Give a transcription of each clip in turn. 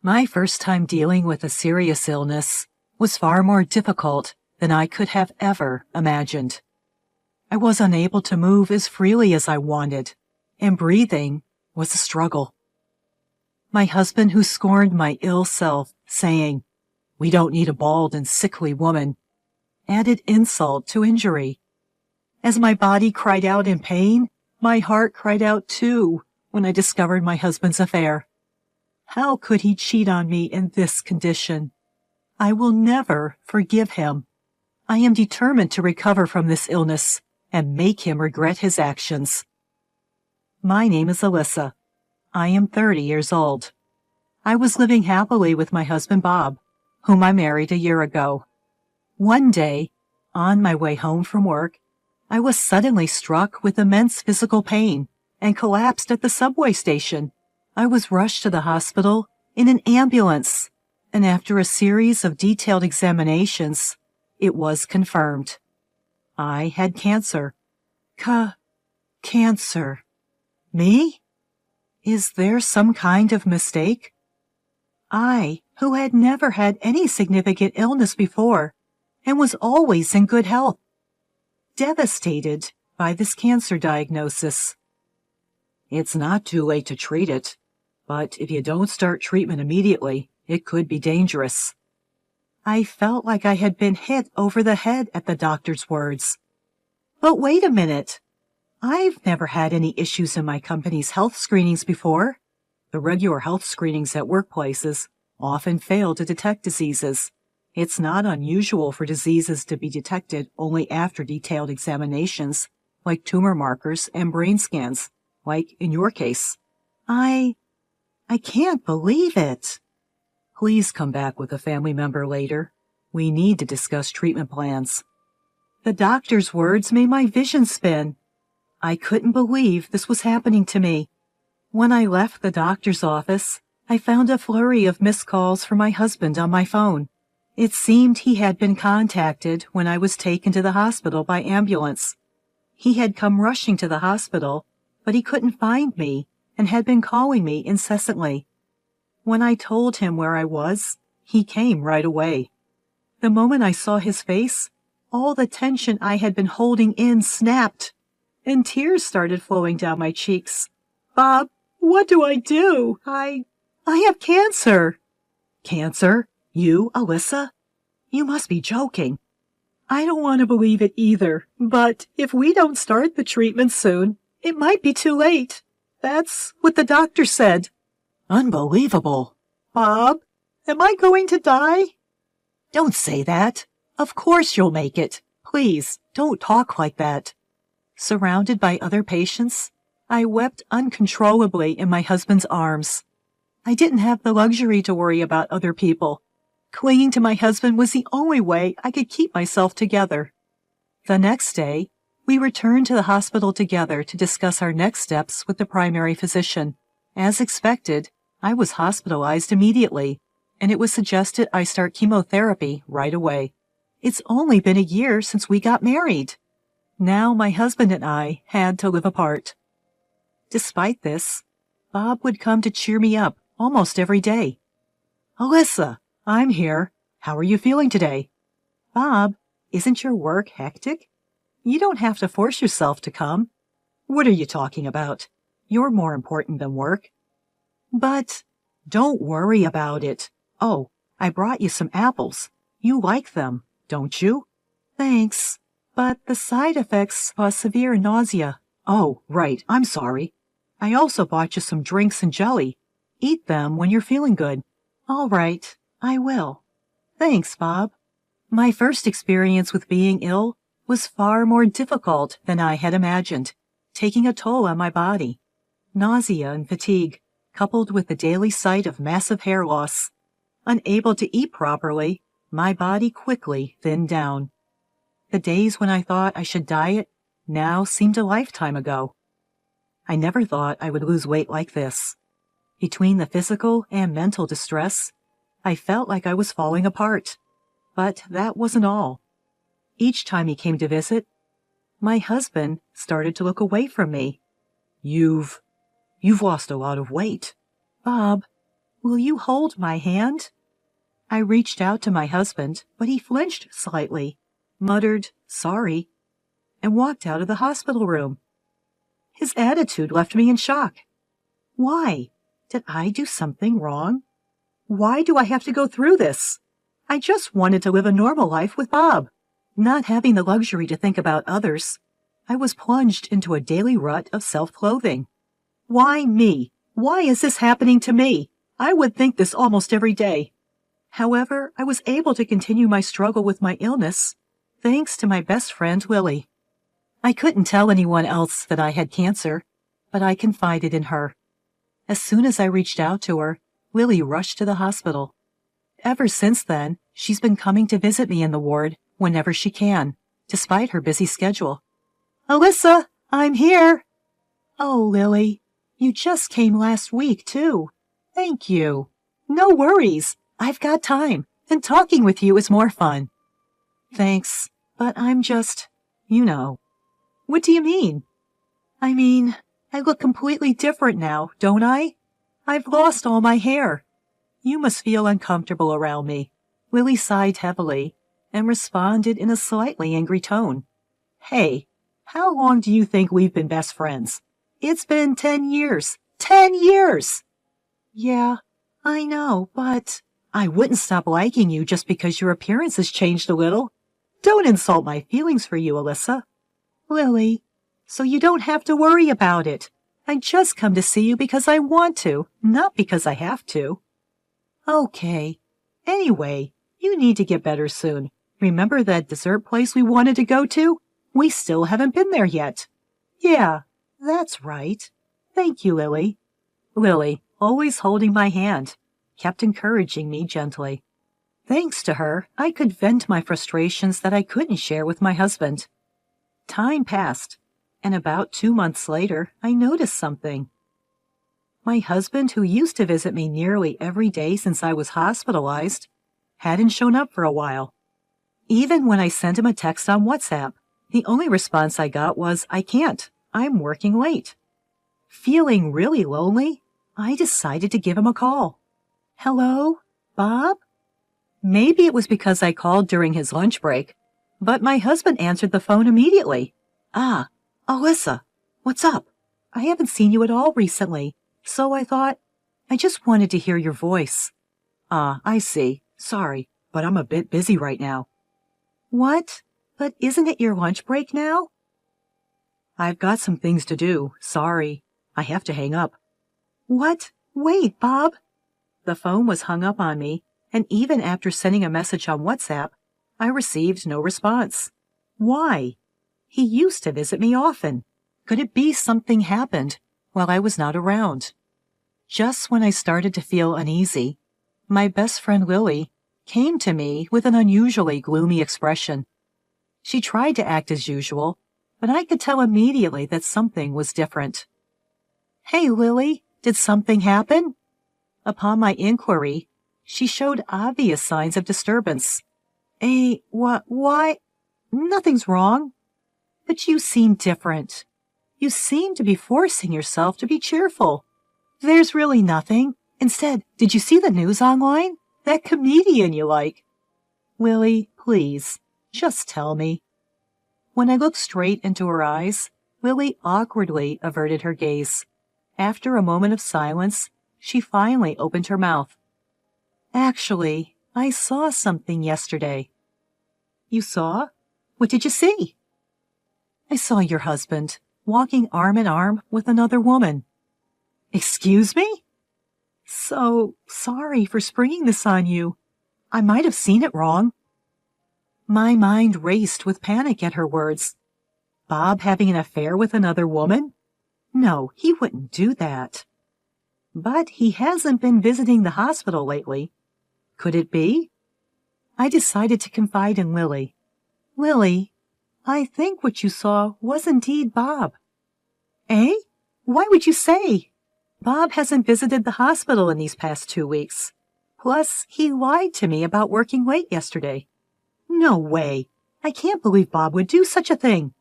My first time dealing with a serious illness was far more difficult than I could have ever imagined. I was unable to move as freely as I wanted, and breathing was a struggle. My husband, who scorned my ill self, saying, "We don't need a bald and sickly woman," added insult to injury. As my body cried out in pain, my heart cried out too when I discovered my husband's affair. How could he cheat on me in this condition? I will never forgive him. I am determined to recover from this illness and make him regret his actions. My name is Alyssa. I am 30 years old. I was living happily with my husband Bob, whom I married a year ago. One day, on my way home from work, I was suddenly struck with immense physical pain and collapsed at the subway station. I was rushed to the hospital in an ambulance, and after a series of detailed examinations, it was confirmed. I had cancer. Cancer. Me? Is there some kind of mistake? I, who had never had any significant illness before, and was always in good health, devastated by this cancer diagnosis. It's not too late to treat it, but if you don't start treatment immediately, it could be dangerous. I felt like I had been hit over the head at the doctor's words. But wait a minute. I've never had any issues in my company's health screenings before. The regular health screenings at workplaces often fail to detect diseases. It's not unusual for diseases to be detected only after detailed examinations, like tumor markers and brain scans, like in your case. I can't believe it. Please come back with a family member later. We need to discuss treatment plans. The doctor's words made my vision spin. I couldn't believe this was happening to me. When I left the doctor's office, I found a flurry of missed calls from my husband on my phone. It seemed he had been contacted when I was taken to the hospital by ambulance. He had come rushing to the hospital, but he couldn't find me and had been calling me incessantly. When I told him where I was, he came right away. The moment I saw his face, all the tension I had been holding in snapped, and tears started flowing down my cheeks. "Bob, what do I do? I have cancer." "Cancer? You, Alyssa? You must be joking." "I don't want to believe it either, but if we don't start the treatment soon, it might be too late. That's what the doctor said." "Unbelievable." "Bob, am I going to die?" "Don't say that. Of course you'll make it. Please, don't talk like that." Surrounded by other patients, I wept uncontrollably in my husband's arms. I didn't have the luxury to worry about other people. Clinging to my husband was the only way I could keep myself together. The next day, we returned to the hospital together to discuss our next steps with the primary physician. As expected, I was hospitalized immediately, and it was suggested I start chemotherapy right away. It's only been a year since we got married. Now my husband and I had to live apart. Despite this, Bob would come to cheer me up almost every day. "Alyssa, I'm here. How are you feeling today?" "Bob, isn't your work hectic? You don't have to force yourself to come." "What are you talking about? You're more important than work." "But don't worry about it. Oh, I brought you some apples. You like them, don't you?" "Thanks, but the side effects cause severe nausea." "Oh, right, I'm sorry. I also bought you some drinks and jelly. Eat them when you're feeling good." "All right, I will. Thanks, Bob." My first experience with being ill was far more difficult than I had imagined, taking a toll on my body. Nausea and fatigue, coupled with the daily sight of massive hair loss. Unable to eat properly, my body quickly thinned down. The days when I thought I should diet now seemed a lifetime ago. I never thought I would lose weight like this. Between the physical and mental distress, I felt like I was falling apart. But that wasn't all. Each time he came to visit, my husband started to look away from me. You've lost a lot of weight." "Bob, Will you hold my hand? I reached out to my husband, but he flinched slightly, muttered, "Sorry," and walked out of the hospital room. His attitude left me in shock. Why? Did I do something wrong? Why do I have to go through this? I just wanted to live a normal life with Bob, not having the luxury to think about others. I was plunged into a daily rut of self-loathing. Why me? Why is this happening to me? I would think this almost every day. However, I was able to continue my struggle with my illness, thanks to my best friend, Lily. I couldn't tell anyone else that I had cancer, but I confided in her. As soon as I reached out to her, Lily rushed to the hospital. Ever since then, she's been coming to visit me in the ward whenever she can, despite her busy schedule. "Alyssa, I'm here!" "Oh, Lily, you just came last week, too. Thank you." "No worries. I've got time, and talking with you is more fun." "Thanks, but I'm just, you know." "What do you mean?" "I mean, I look completely different now, don't I? I've lost all my hair. You must feel uncomfortable around me." Lily sighed heavily and responded in a slightly angry tone. "Hey, how long do you think we've been best friends? It's been 10 years. 10 years! "Yeah, I know, but I wouldn't stop liking you just because your appearance has changed a little. Don't insult my feelings for you, Alyssa." "Lily, so you don't have to worry about it. I just come to see you because I want to, not because I have to." "Okay. Anyway, you need to get better soon. Remember that dessert place we wanted to go to? We still haven't been there yet." "Yeah, that's right. Thank you, Lily." Lily, always holding my hand, kept encouraging me gently. Thanks to her, I could vent my frustrations that I couldn't share with my husband. Time passed, and about 2 months later, I noticed something. My husband, who used to visit me nearly every day since I was hospitalized, hadn't shown up for a while. Even when I sent him a text on WhatsApp, the only response I got was, "I can't. I'm working late." Feeling really lonely, I decided to give him a call. "Hello, Bob?" Maybe it was because I called during his lunch break, but my husband answered the phone immediately. "Ah, Alyssa, what's up? I haven't seen you at all recently, so I thought I just wanted to hear your voice." "Ah, I see. Sorry, but I'm a bit busy right now." "What? But isn't it your lunch break now?" "I've got some things to do. Sorry. I have to hang up." "What? Wait, Bob." The phone was hung up on me, and even after sending a message on WhatsApp, I received no response. Why? He used to visit me often. Could it be something happened while I was not around? Just when I started to feel uneasy, my best friend Lily came to me with an unusually gloomy expression. She tried to act as usual, but I could tell immediately that something was different. "Hey, Lily, did something happen?" Upon my inquiry, she showed obvious signs of disturbance. Why? Nothing's wrong." "But you seem different. You seem to be forcing yourself to be cheerful." "There's really nothing. Instead, did you see the news online? That comedian you like." "Lily, please, just tell me." When I looked straight into her eyes, Lily awkwardly averted her gaze. After a moment of silence, she finally opened her mouth. "Actually, I saw something yesterday." "You saw? What did you see?" "I saw your husband walking arm in arm with another woman." "Excuse me?" "So sorry for springing this on you. I might have seen it wrong." My mind raced with panic at her words. Bob having an affair with another woman? No, he wouldn't do that. But he hasn't been visiting the hospital lately. Could it be? I decided to confide in Lily. "Lily, I think what you saw was indeed Bob." "Eh? Why would you say?" "Bob hasn't visited the hospital in these past 2 weeks. Plus, he lied to me about working late yesterday." "No way! I can't believe Bob would do such a thing."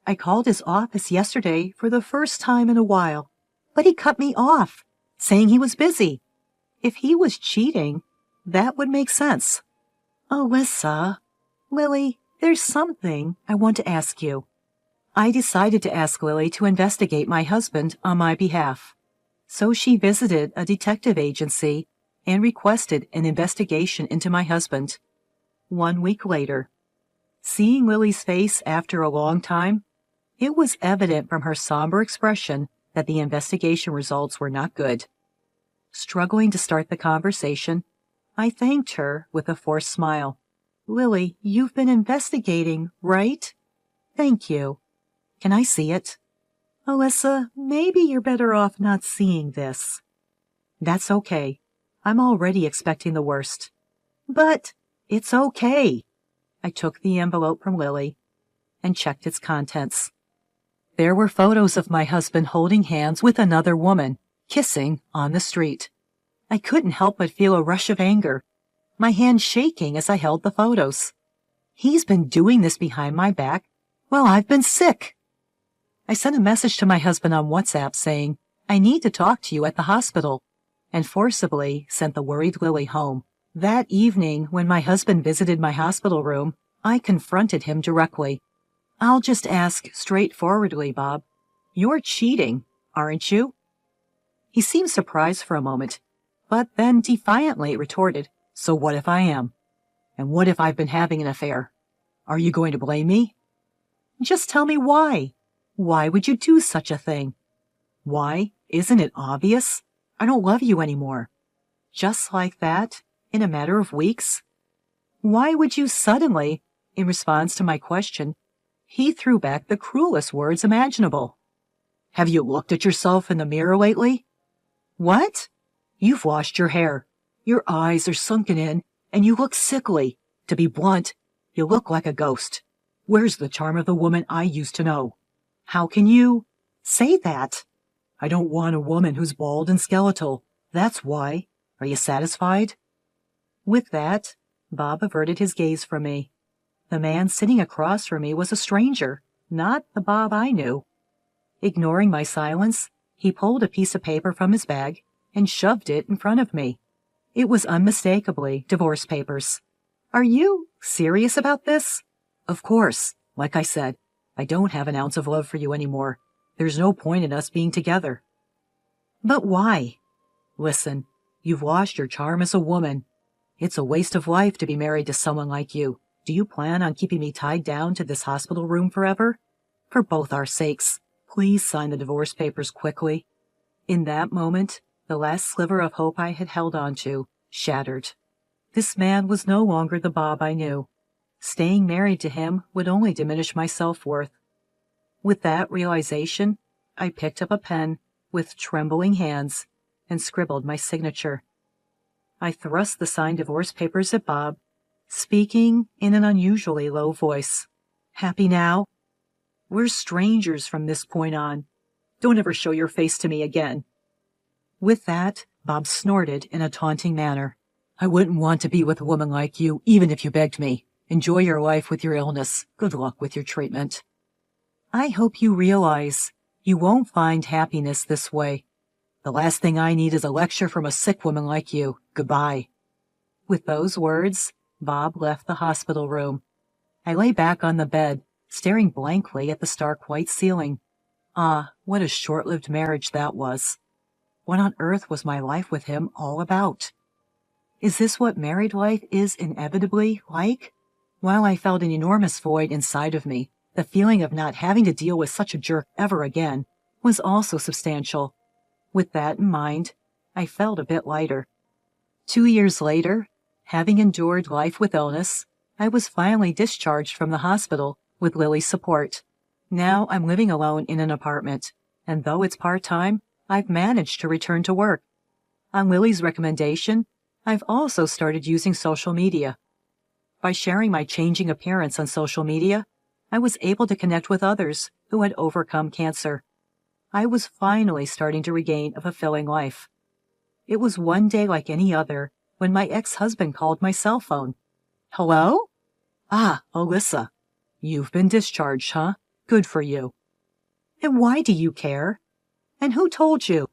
"I called his office yesterday for the first time in a while, but he cut me off, saying he was busy. If he was cheating, that would make sense. Alyssa, Lily, there's something I want to ask you. I decided to ask Lily to investigate my husband on my behalf. So she visited a detective agency and requested an investigation into my husband. 1 week later, seeing Lily's face after a long time, it was evident from her somber expression that the investigation results were not good. Struggling to start the conversation, I thanked her with a forced smile. Lily, you've been investigating, right? Thank you. Can I see it? Alyssa, maybe you're better off not seeing this. That's okay. I'm already expecting the worst. But it's okay. I took the envelope from Lily and checked its contents. There were photos of my husband holding hands with another woman, kissing on the street. I couldn't help but feel a rush of anger, my hand shaking as I held the photos. He's been doing this behind my back while I've been sick. I sent a message to my husband on WhatsApp saying, I need to talk to you at the hospital, and forcibly sent the worried Lily home. That evening, when my husband visited my hospital room, I confronted him directly. I'll just ask straightforwardly, Bob. You're cheating, aren't you? He seemed surprised for a moment, but then defiantly retorted, So what if I am? And what if I've been having an affair? Are you going to blame me? Just tell me why. Why would you do such a thing? Why? Isn't it obvious? I don't love you anymore. Just like that, in a matter of weeks? Why would you suddenly, in response to my question, he threw back the cruelest words imaginable. Have you looked at yourself in the mirror lately? What? You've washed your hair. Your eyes are sunken in, and you look sickly. To be blunt, you look like a ghost. Where's the charm of the woman I used to know? How can you say that? I don't want a woman who's bald and skeletal. That's why. Are you satisfied? With that, Bob averted his gaze from me. The man sitting across from me was a stranger, not the Bob I knew. Ignoring my silence, he pulled a piece of paper from his bag and shoved it in front of me. It was unmistakably divorce papers. Are you serious about this? Of course. Like I said, I don't have an ounce of love for you anymore. There's no point in us being together. But why? Listen, you've lost your charm as a woman. It's a waste of life to be married to someone like you. Do you plan on keeping me tied down to this hospital room forever? For both our sakes, please sign the divorce papers quickly. In that moment, the last sliver of hope I had held on to shattered. This man was no longer the Bob I knew. Staying married to him would only diminish my self-worth. With that realization, I picked up a pen with trembling hands and scribbled my signature. I thrust the signed divorce papers at Bob, speaking in an unusually low voice. Happy now? We're strangers from this point on. Don't ever show your face to me again. With that, Bob snorted in a taunting manner. I wouldn't want to be with a woman like you, even if you begged me. Enjoy your life with your illness. Good luck with your treatment. I hope you realize you won't find happiness this way. The last thing I need is a lecture from a sick woman like you. Goodbye. With those words, Bob left the hospital room. I lay back on the bed, staring blankly at the stark white ceiling. Ah, what a short-lived marriage that was. What on earth was my life with him all about? Is this what married life is inevitably like? While I felt an enormous void inside of me, the feeling of not having to deal with such a jerk ever again was also substantial. With that in mind, I felt a bit lighter. 2 years later, having endured life with illness, I was finally discharged from the hospital with Lily's support. Now I'm living alone in an apartment, and though it's part-time, I've managed to return to work. On Lily's recommendation, I've also started using social media. By sharing my changing appearance on social media, I was able to connect with others who had overcome cancer. I was finally starting to regain a fulfilling life. It was one day like any other when my ex-husband called my cell phone. Hello? Ah, Alyssa. You've been discharged, huh? Good for you. And why do you care? And who told you?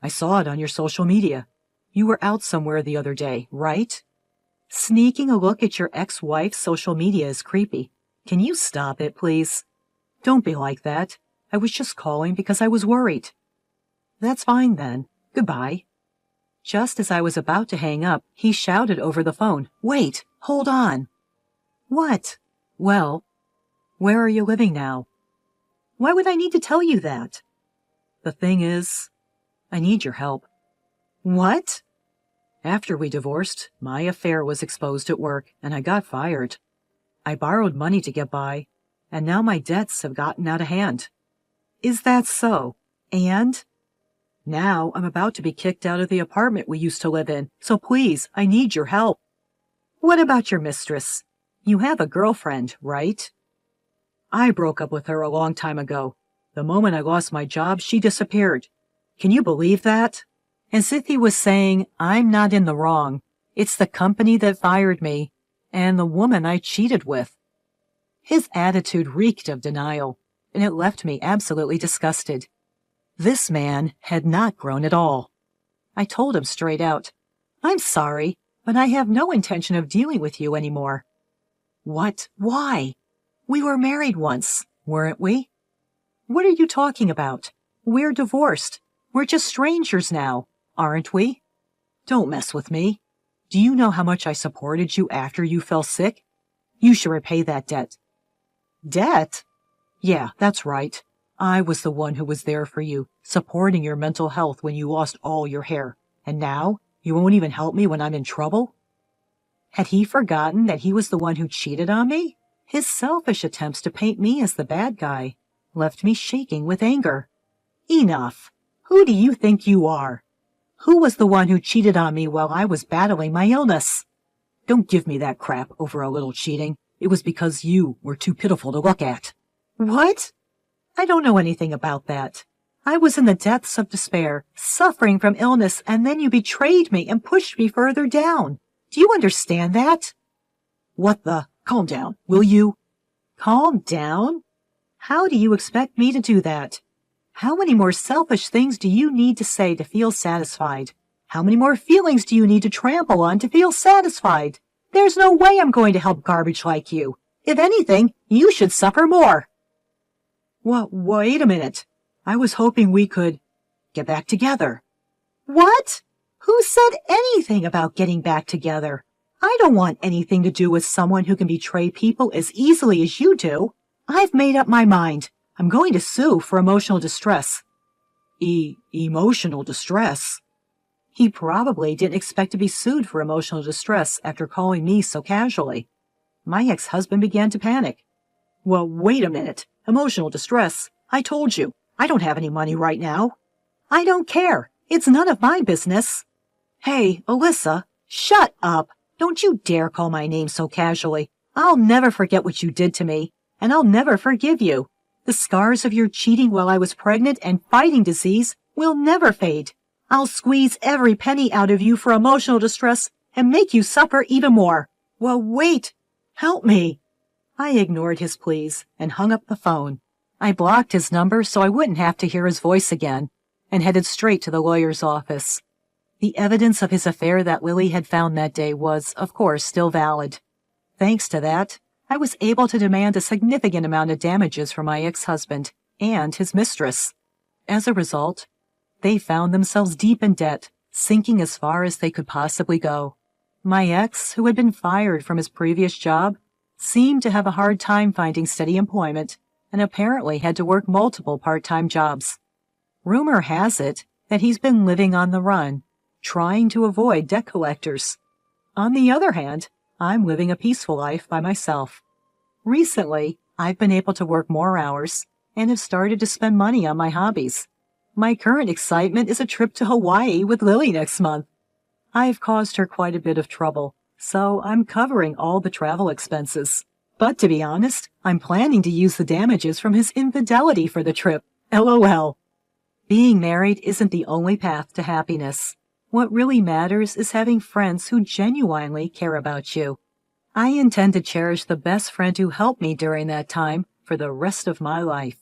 I saw it on your social media. You were out somewhere the other day, right? Sneaking a look at your ex-wife's social media is creepy. Can you stop it, please? Don't be like that. I was just calling because I was worried. That's fine then. Goodbye. Just as I was about to hang up, he shouted over the phone, "Wait, hold on." What? Well, where are you living now? Why would I need to tell you that? The thing is, I need your help. What? After we divorced, my affair was exposed at work and I got fired. I borrowed money to get by, and now my debts have gotten out of hand. Is that so? And? Now I'm about to be kicked out of the apartment we used to live in, so please, I need your help. What about your mistress? You have a girlfriend, right? I broke up with her a long time ago. The moment I lost my job, she disappeared. Can you believe that? As if he was saying, I'm not in the wrong. It's the company that fired me, and the woman I cheated with. His attitude reeked of denial, and it left me absolutely disgusted. This man had not grown at all. I told him straight out, I'm sorry, but I have no intention of dealing with you anymore. What? Why? We were married once, weren't we? What are you talking about? We're divorced. We're just strangers now, aren't we? Don't mess with me. Do you know how much I supported you after you fell sick? You should repay that debt. Debt? Yeah, that's right. I was the one who was there for you, supporting your mental health when you lost all your hair. And now, you won't even help me when I'm in trouble? Had he forgotten that he was the one who cheated on me? His selfish attempts to paint me as the bad guy left me shaking with anger. Enough! Who do you think you are? Who was the one who cheated on me while I was battling my illness? Don't give me that crap over a little cheating. It was because you were too pitiful to look at. What? I don't know anything about that. I was in the depths of despair, suffering from illness, and then you betrayed me and pushed me further down. Do you understand that? What the? Calm down, will you? Calm down? How do you expect me to do that? How many more selfish things do you need to say to feel satisfied? How many more feelings do you need to trample on to feel satisfied? There's no way I'm going to help garbage like you. If anything, you should suffer more. Wait a minute. I was hoping we could get back together. What? Who said anything about getting back together? I don't want anything to do with someone who can betray people as easily as you do. I've made up my mind. I'm going to sue for emotional distress. Emotional distress? He probably didn't expect to be sued for emotional distress after calling me so casually. My ex-husband began to panic. Well, wait a minute. Emotional distress? I told you, I don't have any money right now. I don't care. It's none of my business. Hey, Alyssa, shut up. Don't you dare call my name so casually. I'll never forget what you did to me, and I'll never forgive you. The scars of your cheating while I was pregnant and fighting disease will never fade. I'll squeeze every penny out of you for emotional distress and make you suffer even more. Well, wait. Help me. I ignored his pleas and hung up the phone. I blocked his number so I wouldn't have to hear his voice again and headed straight to the lawyer's office. The evidence of his affair that Lily had found that day was, of course, still valid. Thanks to that, I was able to demand a significant amount of damages from my ex-husband and his mistress. As a result, they found themselves deep in debt, sinking as far as they could possibly go. My ex, who had been fired from his previous job, seemed to have a hard time finding steady employment and apparently had to work multiple part-time jobs. Rumor has it that he's been living on the run, trying to avoid debt collectors. On the other hand, I'm living a peaceful life by myself. Recently, I've been able to work more hours and have started to spend money on my hobbies. My current excitement is a trip to Hawaii with Lily next month. I've caused her quite a bit of trouble, so I'm covering all the travel expenses. But to be honest, I'm planning to use the damages from his infidelity for the trip. LOL. Being married isn't the only path to happiness. What really matters is having friends who genuinely care about you. I intend to cherish the best friend who helped me during that time for the rest of my life.